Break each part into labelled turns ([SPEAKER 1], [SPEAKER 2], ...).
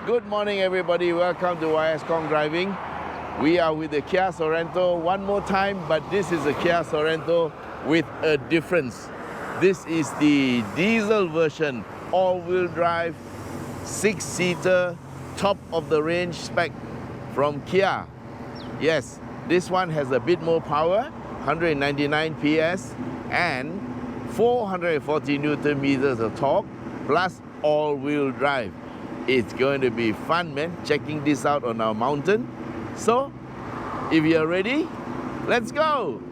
[SPEAKER 1] Good morning, everybody. Welcome to YS Khong Driving. We are with the Kia Sorento one more time, but this is a Kia Sorento with a difference. This is the diesel version, all-wheel drive, 6-seater, top of the range spec from Kia. Yes, this one has a bit more power, 199 PS and 440 Newton meters of torque, plus all-wheel drive. It's going to be fun, man, checking this out on our mountain. So, if you're ready, let's go!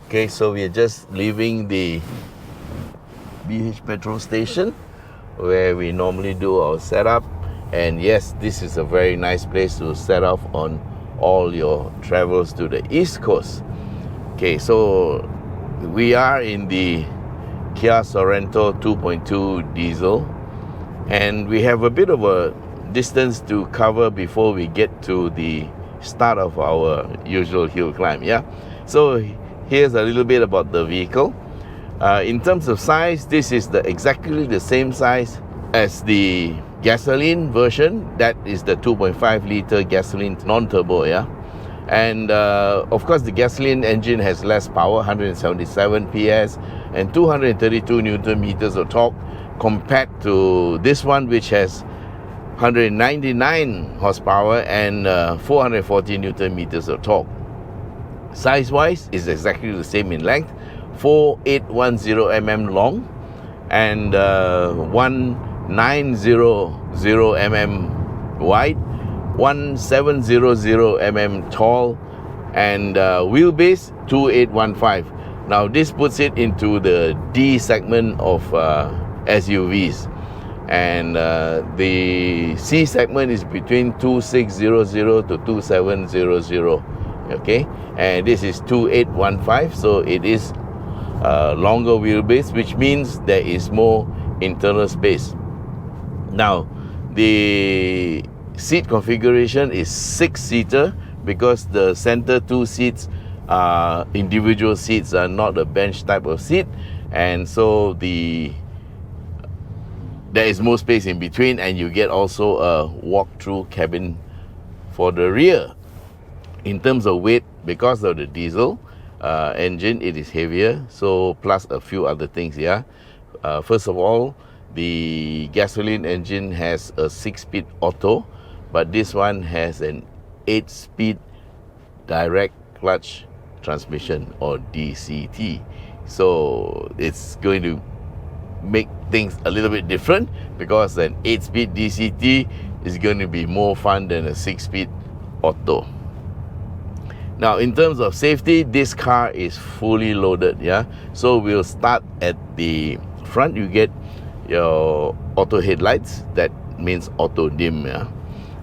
[SPEAKER 1] Okay, so we are just leaving the BH petrol station where we normally do our setup, and yes, this is a very nice place to set off on all your travels to the East Coast. Okay, so we are in the Kia Sorento 2.2 diesel, and we have a bit of a distance to cover before we get to the start of our usual hill climb. Yeah, so here's a little bit about the vehicle. In terms of size, this is exactly the same size as the gasoline version. That is the 2.5 liter gasoline non-turbo, yeah. And of course, the gasoline engine has less power, 177 PS and 232 Newton meters of torque, compared to this one, which has 199 horsepower and 440 Newton meters of torque. Size-wise, is exactly the same in length, 4810 mm long and 1900 mm wide, 1700 mm tall, and wheelbase 2815. Now this puts it into the D segment of SUVs, and the C segment is between 2600 to 2700. Okay, and this is 2815, so it is longer wheelbase, which means there is more internal space. Now the seat configuration is 6-seater because the center 2 seats are individual seats, are not a bench type of seat, and so there is more space in between, and you get also a walk-through cabin for the rear. In terms of weight, because of the diesel engine, it is heavier, so plus a few other things. Yeah, first of all, the gasoline engine has a 6-speed auto, but this one has an 8-speed direct clutch transmission, or DCT. So it's going to make things a little bit different, because an 8-speed DCT is going to be more fun than a 6-speed auto. Now, in terms of safety, this car is fully loaded, yeah. So we'll start at the front. You get your auto headlights, that means auto dim, yeah,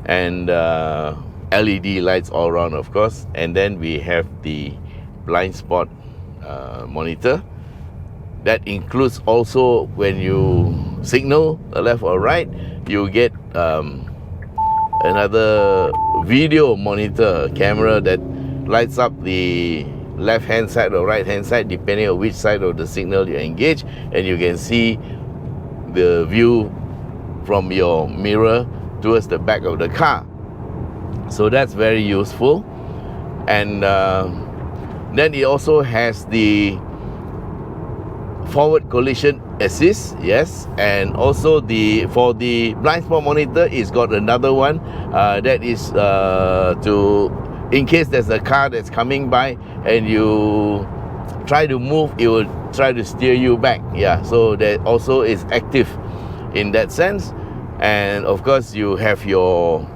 [SPEAKER 1] and LED lights all around, of course. And then we have the blind spot monitor. That includes also when you signal left or right, you get another video monitor camera that lights up the left hand side or right hand side depending on which side of the signal you engage, and you can see the view from your mirror towards the back of the car. So that's very useful. And then it also has the forward collision assist, yes, and also for the blind spot monitor, it's got another one that is to, in case there's a car that's coming by and you try to move, it will try to steer you back. Yeah, so that also is active in that sense. And of course you have your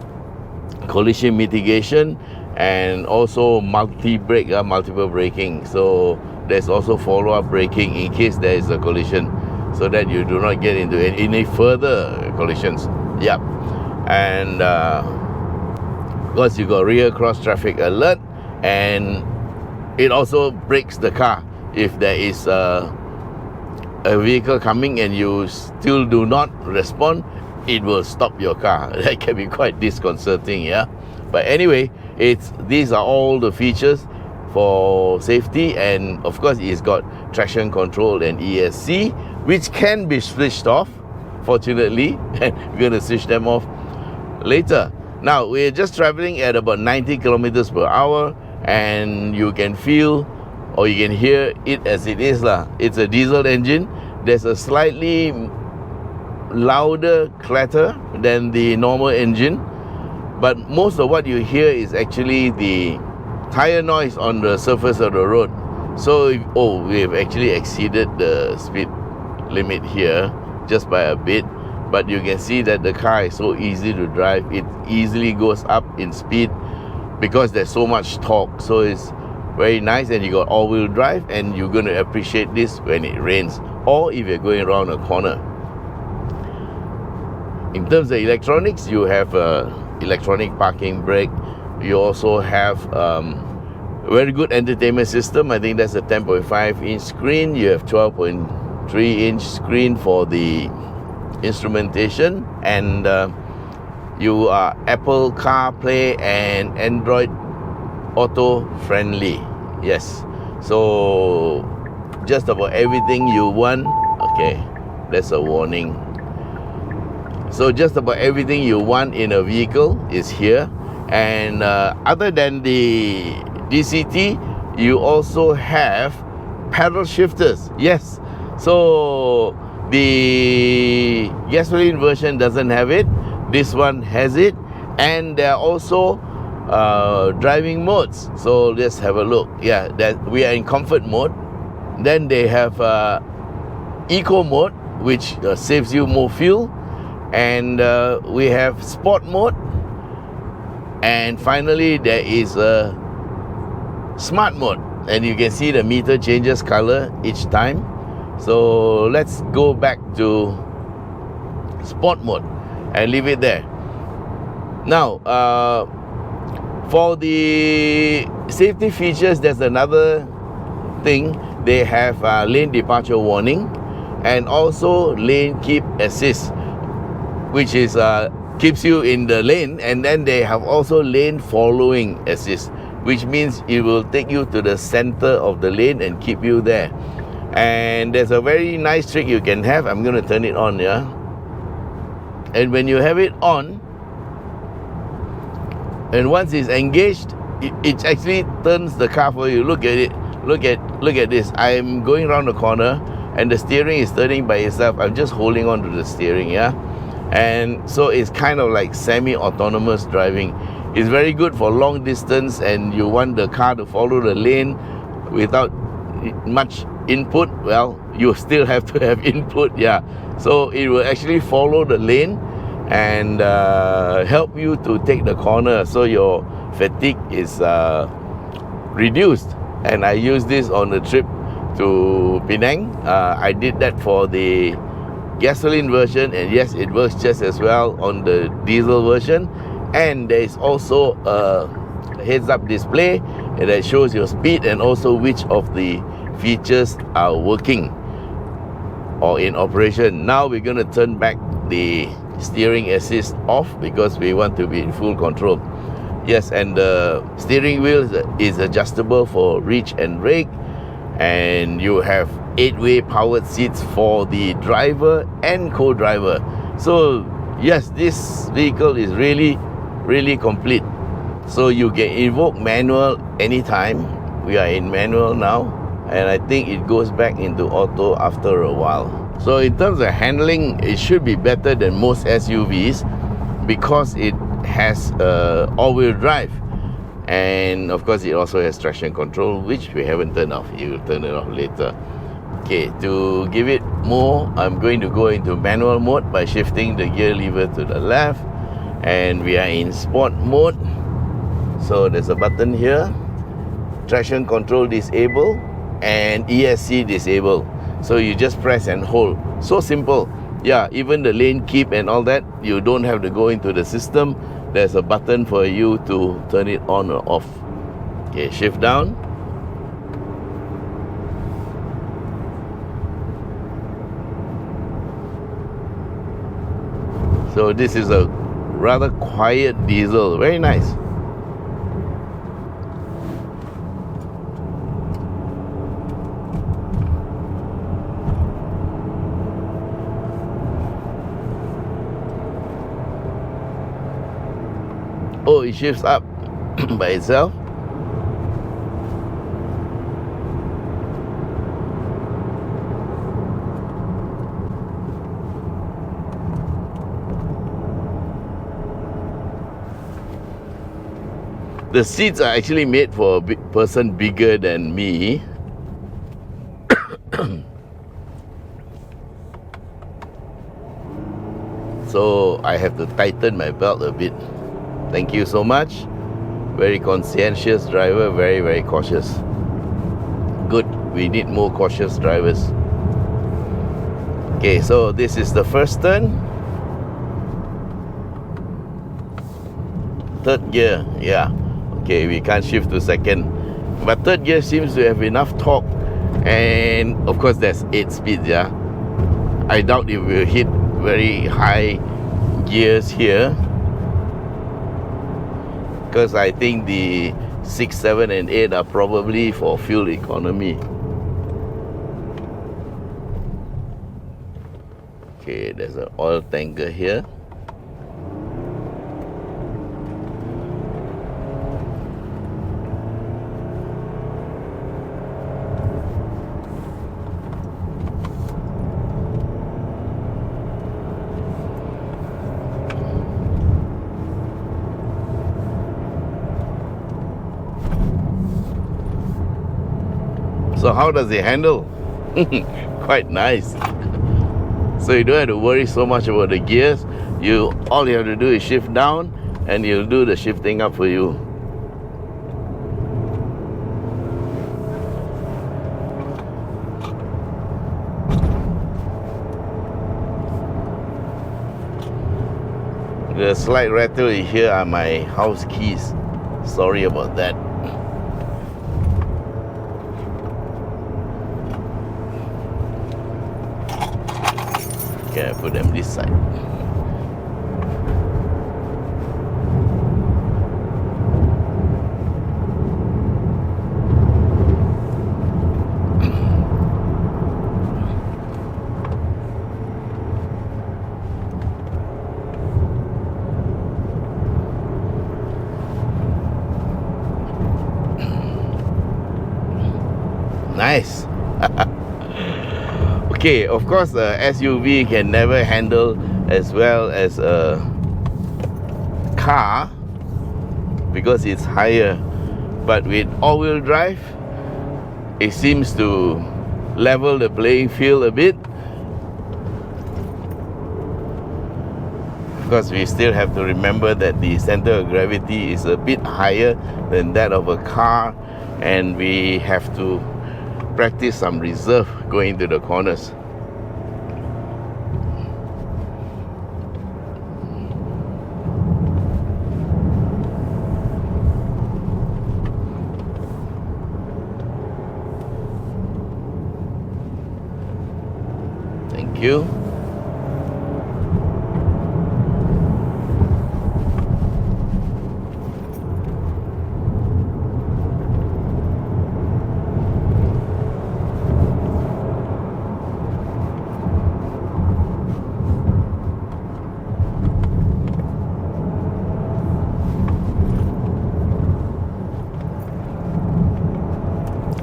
[SPEAKER 1] collision mitigation and also multiple braking. So there's also follow-up braking in case there is a collision, so that you do not get into any further collisions. Yep. And of course you got rear cross traffic alert, and it also brakes the car if there is a vehicle coming and you still do not respond. It will stop your car. That can be quite disconcerting, yeah. But anyway, these are all the features for safety, and of course it's got traction control and ESC, which can be switched off, fortunately, and we're going to switch them off later. Now we're just traveling at about 90 kilometers per hour, and you can feel or you can hear it as it is lah. It's a diesel engine. There's a slightly louder clatter than the normal engine, but most of what you hear is actually the tire noise on the surface of the road. So we have actually exceeded the speed limit here just by a bit, but you can see that the car is so easy to drive. It easily goes up in speed because there's so much torque. So it's very nice, and you got all-wheel drive, and you're going to appreciate this when it rains or if you're going around a corner. In terms of electronics, you have electronic parking brake. You also have very good entertainment system. I think that's a 10.5 inch screen. You have 12.3 inch screen for the instrumentation, and you are Apple CarPlay and Android Auto friendly. Yes, so just about everything you want. Okay, that's a warning. So just about everything you want in a vehicle is here. And other than the DCT, you also have paddle shifters. Yes, so the gasoline version doesn't have it. This one has it, and there are also driving modes. So let's have a look. Yeah, that we are in comfort mode. Then they have eco mode, which saves you more fuel, and we have sport mode, and finally there is a smart mode, and you can see the meter changes color each time. So let's go back to sport mode and leave it there. Now for the safety features, there's another thing. They have lane departure warning and also lane keep assist, which is keeps you in the lane, and then they have also lane following assist, which means it will take you to the center of the lane and keep you there. And there's a very nice trick you can have. I'm going to turn it on, yeah. And when you have it on, and once it's engaged, it actually turns the car for you. Look at it. Look at this. I'm going around the corner, and the steering is turning by itself. I'm just holding on to the steering, yeah. And so it's kind of like semi-autonomous driving. It's very good for long distance, and you want the car to follow the lane without much input. Well, you still have to have input, yeah. So it will actually follow the lane and help you to take the corner, so your fatigue is reduced. And I used this on the trip to Penang. I did that for the gasoline version, and yes, it works just as well on the diesel version. And there is also a heads-up display that shows your speed and also which of the features are working or in operation. Now we're going to turn back the steering assist off because we want to be in full control. Yes, and the steering wheel is adjustable for reach and rake, and you have 8-way powered seats for the driver and co-driver. So yes, this vehicle is really complete. So you can invoke manual anytime. We are in manual now, and I think it goes back into auto after a while. So in terms of handling, it should be better than most SUVs because it has all-wheel drive, and of course it also has traction control, which we haven't turned off. You will turn it off later. Okay, to give it more, I'm going to go into manual mode by shifting the gear lever to the left, and we are in sport mode. So there's a button here, traction control disable and ESC disable. So you just press and hold. So simple. Yeah, even the lane keep and all that, you don't have to go into the system. There's a button for you to turn it on or off. Okay, shift down. So this is a rather quiet diesel, very nice. Oh, it shifts up by itself. The seats are actually made for a person bigger than me. So I have to tighten my belt a bit. Thank you so much. Very conscientious driver, very, very cautious. Good, we need more cautious drivers. Okay, so this is the first turn. Third gear, yeah. Okay, we can't shift to second. But third gear seems to have enough torque. And of course there's 8 speeds, yeah. I doubt it will hit very high gears here, because I think the 6, 7 and 8 are probably for fuel economy. Okay, there's an oil tanker here. So how does it handle? Quite nice. So you don't have to worry so much about the gears. All you have to do is shift down and you'll do the shifting up for you. The slight rattle you hear are my house keys. Sorry about that. Okay, I put them this side. Nice. Okay, of course the SUV can never handle as well as a car because it's higher, but with all-wheel drive it seems to level the playing field a bit, because we still have to remember that the center of gravity is a bit higher than that of a car, and we have to practice some reserve going to the corners. Thank you.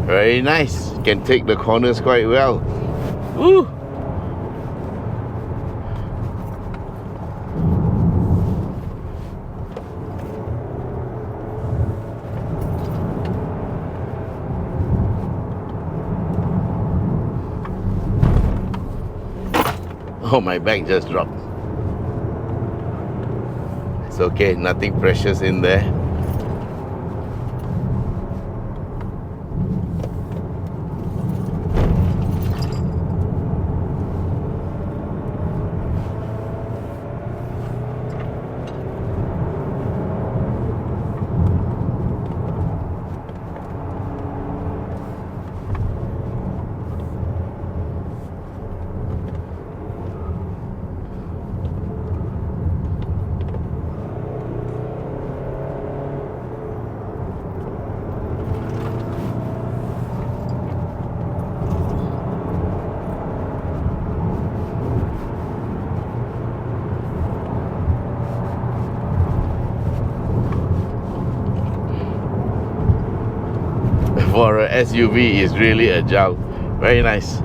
[SPEAKER 1] Very nice. can take the corners quite well. Woo! Oh, my bag just dropped. It's okay, nothing precious in there. For a SUV is really agile. Very nice.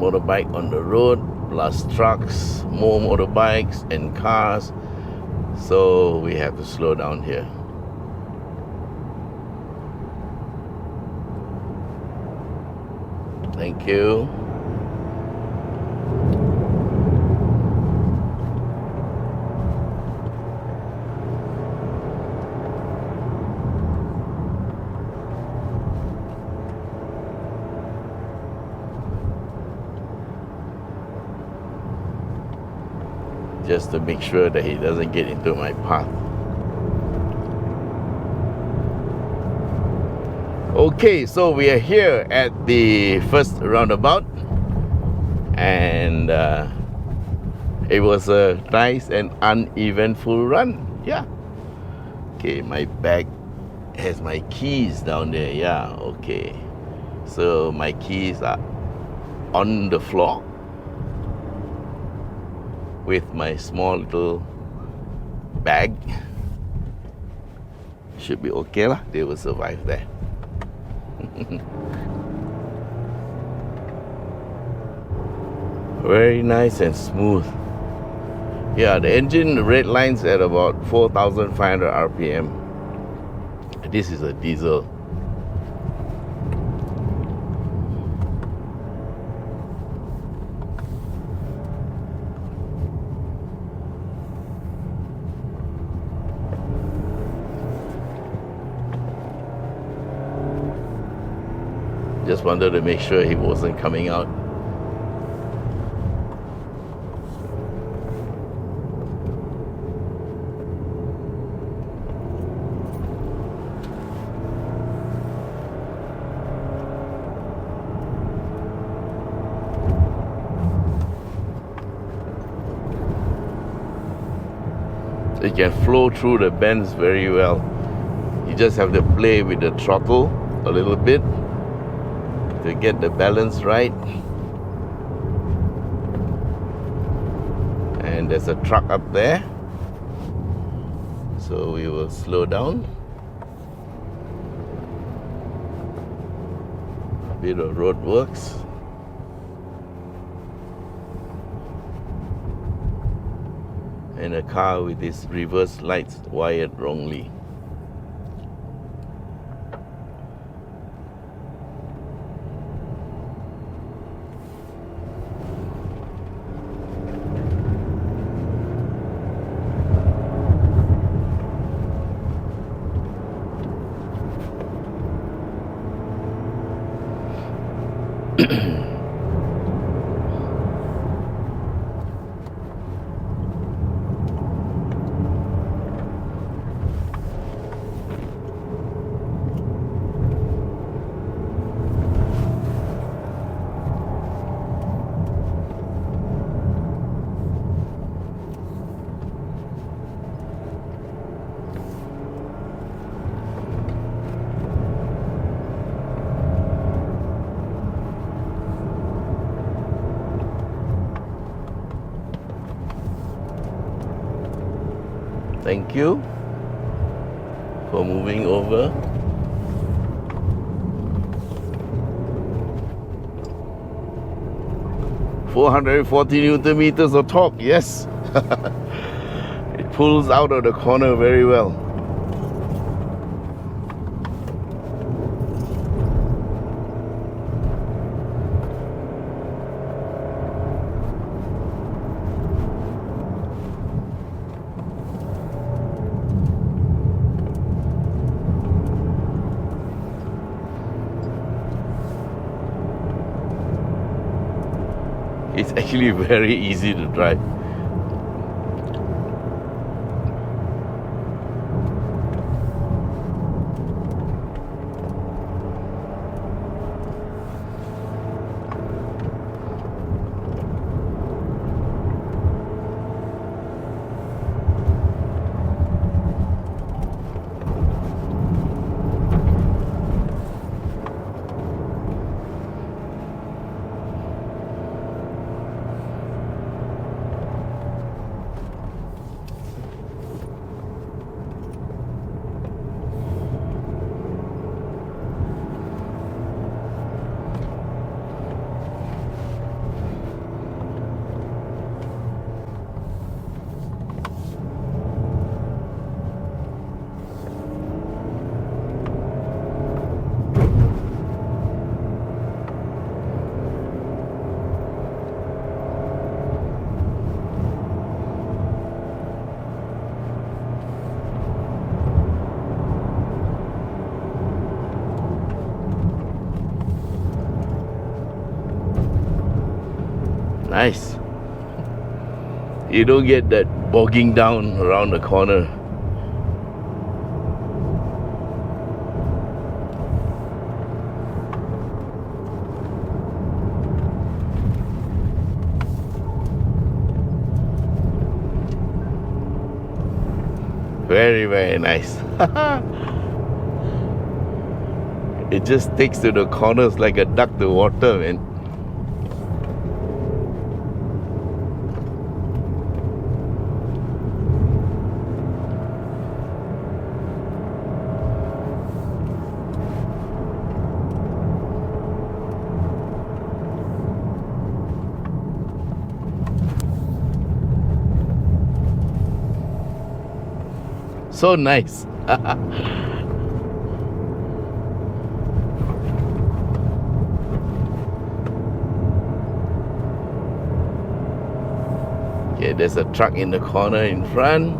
[SPEAKER 1] Motorbike on the road, plus trucks, more motorbikes and cars, so we have to slow down here. Thank you. Just to make sure that he doesn't get into my path. Okay, so we are here at the first roundabout, and it was a nice and uneventful run. Yeah. Okay, my bag has my keys down there. Yeah, okay. So my keys are on the floor with my small little bag. Should be okay lah. They will survive there. Very nice and smooth. Yeah, the engine red lines at about 4,500 RPM. This is a diesel. Just wanted to make sure he wasn't coming out. It can flow through the bends very well. You just have to play with the throttle a little bit to get the balance right. And there's a truck up there, so we will slow down. A bit of road works. And a car with its reverse lights wired wrongly. Thank you for moving over. "440 Newton meters of torque," yes. It pulls out of the corner very well. It's actually very easy to drive. Nice. You don't get that bogging down around the corner. Very, very nice. It just takes to the corners like a duck to water, man. So nice. Okay, there's a truck in the corner in front.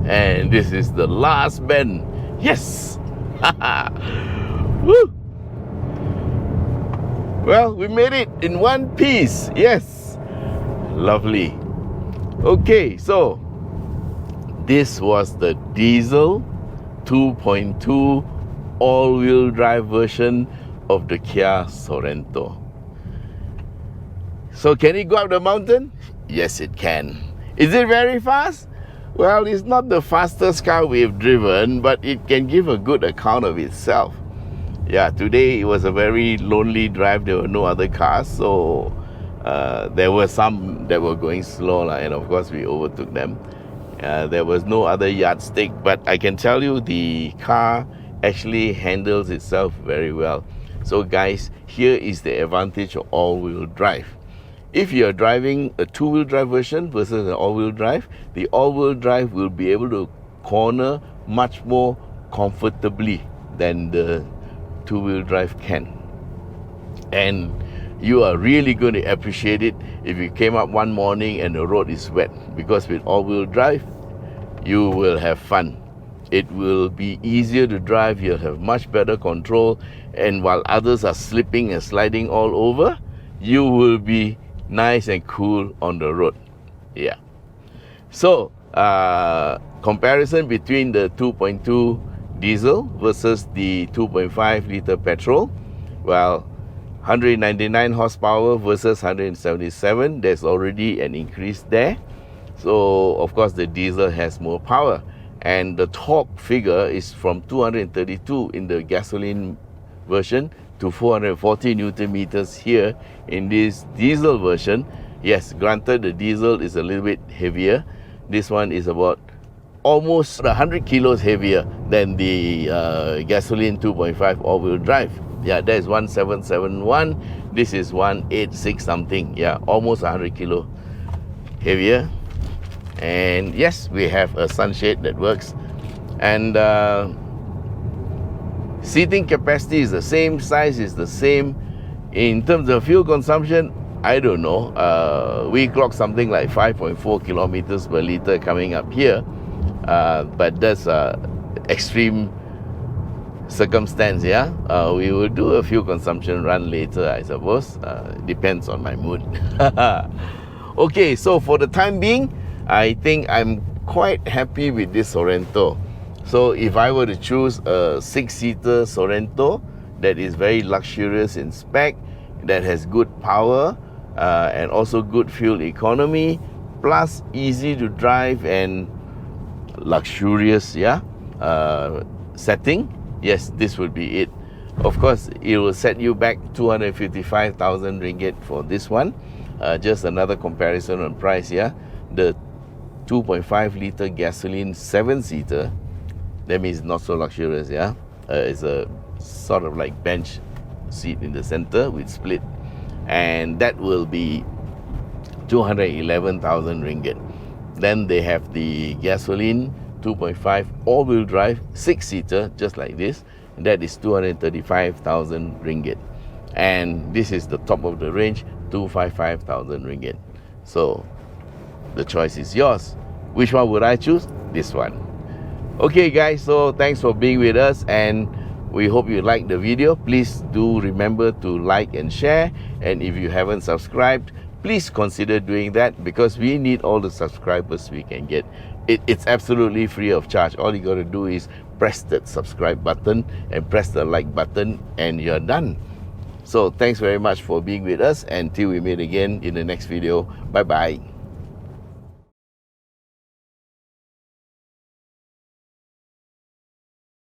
[SPEAKER 1] And this is the last bend. Yes! Woo! Well, we made it in one piece. Yes! Lovely. Okay, so this was the diesel 2.2 all-wheel drive version of the Kia Sorento. So can it go up the mountain? Yes, it can. Is it very fast? Well, it's not the fastest car we've driven, but it can give a good account of itself. Yeah, today it was a very lonely drive. There were no other cars, so there were some that were going slow, and of course we overtook them. There was no other yardstick, but I can tell you the car actually handles itself very well. So guys, here is the advantage of all-wheel drive. If you're driving a two-wheel drive version versus an all-wheel drive, the all-wheel drive will be able to corner much more comfortably than the two-wheel drive can. And you are really going to appreciate it if you came up one morning and the road is wet, because with all-wheel drive, you will have fun. It will be easier to drive, you'll have much better control, and while others are slipping and sliding all over, you will be nice and cool on the road. Yeah. So, comparison between the 2.2 diesel versus the 2.5 liter petrol. Well, 199 horsepower versus 177, there's already an increase there. So of course the diesel has more power, and the torque figure is from 232 in the gasoline version to 440 Newton meters here in this diesel version. Yes, granted the diesel is a little bit heavier. This one is about almost 100 kilos heavier than the gasoline 2.5 all-wheel drive. Yeah, that is 1771. This is 186 something. Yeah, almost 100 kilo heavier. And yes, we have a sunshade that works. And seating capacity is the same, size is the same. In terms of fuel consumption, I don't know. We clock something like 5.4 kilometers per liter coming up here. But that's extreme circumstance, yeah. We will do a fuel consumption run later, I suppose. Depends on my mood. Okay, so for the time being, I think I'm quite happy with this Sorento. So if I were to choose a 6-seater Sorento that is very luxurious in spec, that has good power, and also good fuel economy, plus easy to drive and luxurious, yeah, setting, yes, this would be it. Of course, it will set you back 255,000 ringgit for this one. Just another comparison on price, yeah. The 2.5 liter gasoline 7-seater, that means not so luxurious, yeah. It's a sort of like bench seat in the center with split, and that will be 211,000 ringgit. Then they have the gasoline 2.5 all-wheel drive 6-seater, just like this, and that is 235,000 ringgit. And this is the top of the range, 255,000 ringgit. So the choice is yours. Which one would I choose? This one. Okay guys, so thanks for being with us, and we hope you like the video. Please do remember to like and share, and if you haven't subscribed, please consider doing that, because we need all the subscribers we can get. It's absolutely free of charge. All you got to do is press that subscribe button and press the like button, and you're done. So thanks very much for being with us, and till we meet again in the next video. Bye bye.